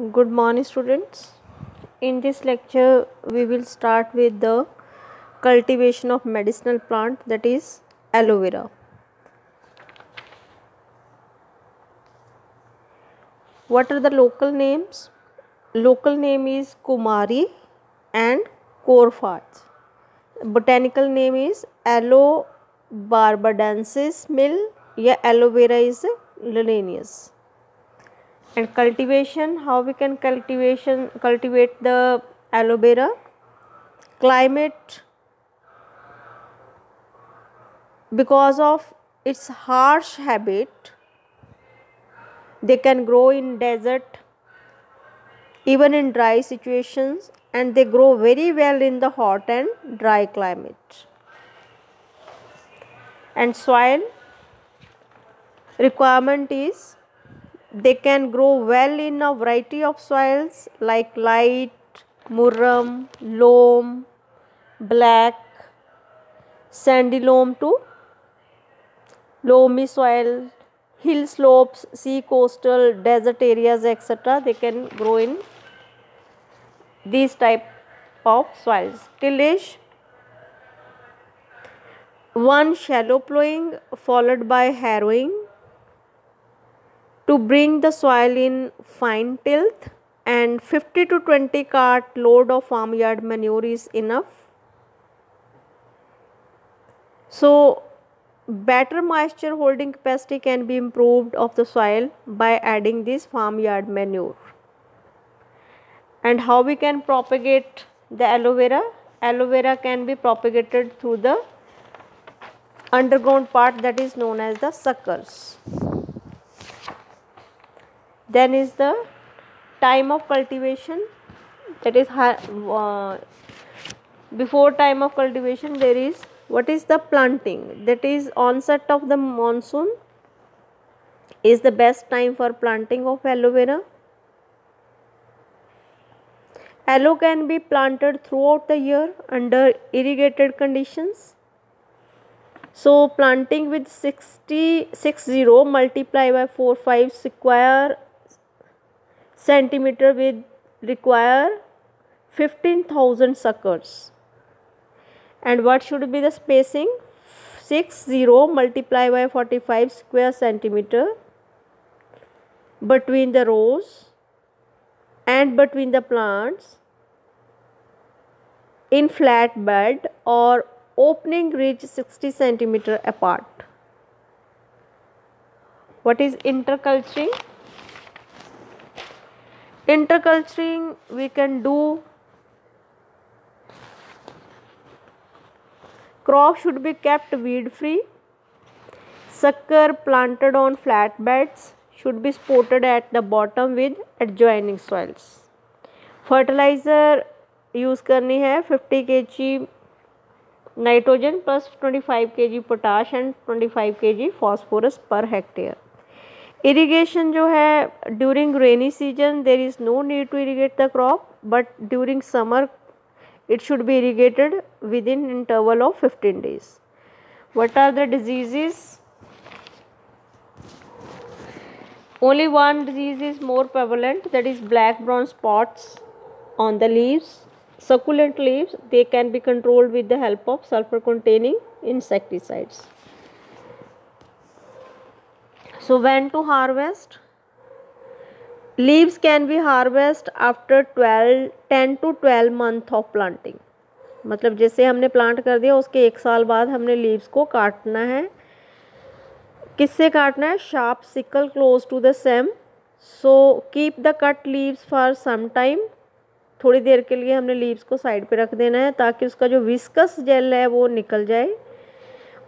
Good morning, students. In this lecture, we will start with the cultivation of medicinal plant, that is aloe vera. What are the local names? Local name is Kumari and Corfage. Botanical name is Aloe barbadensis mill या aloe vera is Linnaeus. And cultivation, how we can cultivate the aloe vera? Climate, because of its harsh habit, they can grow in desert, even in dry situations, and they grow very well in the hot and dry climate. And soil requirement is they can grow well in a variety of soils like light, murram, loam, black, sandy loam to loamy soil, hill slopes, sea coastal, desert areas, etc. They can grow in these type of soils. Tillage, one shallow plowing followed by harrowing to bring the soil in fine tilth, and 50 to 20 cart load of farmyard manure is enough. So better moisture holding capacity can be improved of the soil by adding this farmyard manure. And how we can propagate the aloe vera? Aloe vera can be propagated through the underground part, that is known as the suckers. Then is the time of cultivation, that is before time of cultivation there is what is the planting, that is onset of the monsoon is the best time for planting of aloe vera. Aloe can be planted throughout the year under irrigated conditions. So planting with 60 multiply by 4-5 square centimeter will require 15,000 suckers. And what should be the spacing? 60 multiply by 45 square centimeter between the rows and between the plants in flat bed or opening reach 60 centimeter apart. What is interculturing? Interculturing we can do. Crop should be kept weed free. Sucker planted on flat beds should be spotted at the bottom with adjoining soils. Fertilizer use करनी है 50 kg nitrogen plus 25 kg potash and 25 kg phosphorus per hectare. Irrigation जो है during rainy season there is no need to irrigate the crop, but during summer it should be irrigated within interval of 15 days. What are the diseases? Only one disease is more prevalent, that is black brown spots on the leaves. Succulent leaves, they can be controlled with the help of sulfur containing insecticides. So when to harvest? Leaves can be harvested after 10 to 12 month of planting. मतलब जैसे हमने plant कर दिया उसके 1 साल बाद हमने leaves को काटना है. किससे काटना है? Sharp sickle close to the stem. So keep the cut leaves for some time. थोड़ी देर के लिए हमने लीव्स को साइड पे रख देना है ताकि उसका जो विस्कस जेल है वो निकल जाए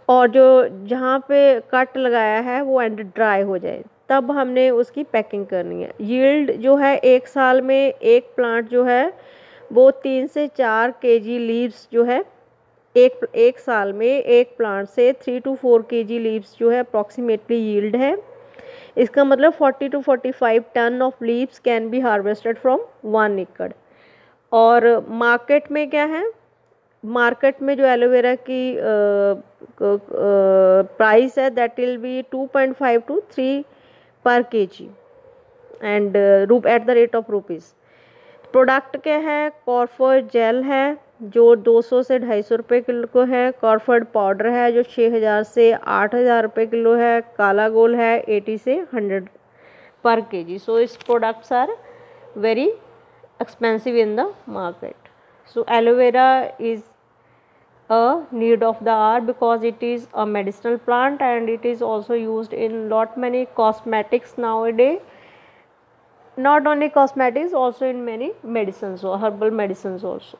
और जो जहाँ पे कट लगाया है वो एंड ड्राई हो जाए, तब हमने उसकी पैकिंग करनी है. यील्ड जो है 1 साल में एक प्लांट जो है वो 3 से 4 kg लीव्स जो है एक साल में एक प्लांट से 3 to 4 kg लीव्स जो है अप्रॉक्सीमेटली यील्ड है. इसका मतलब 40 to 45 ton of leaves can be harvested from 1 एकड़. और मार्केट में क्या है? मार्केट में जो एलोवेरा की प्राइस है दैट विल बी 2.5 to 3 पर kg. एंड ₹@. प्रोडक्ट क्या है, कॉर्फर्ड जेल है जो 200 से 250 रुपये किलो को है, कॉर्फर्ड पाउडर है जो 6000 से 8000 रुपये किलो है, काला गोल है 80 से 100 पर kg. So its products are very expensive in the market. So aloe vera is a need of the hour because it is a medicinal plant and it is also used in lot many cosmetics nowadays. Not only cosmetics, also in many medicines or herbal medicines also.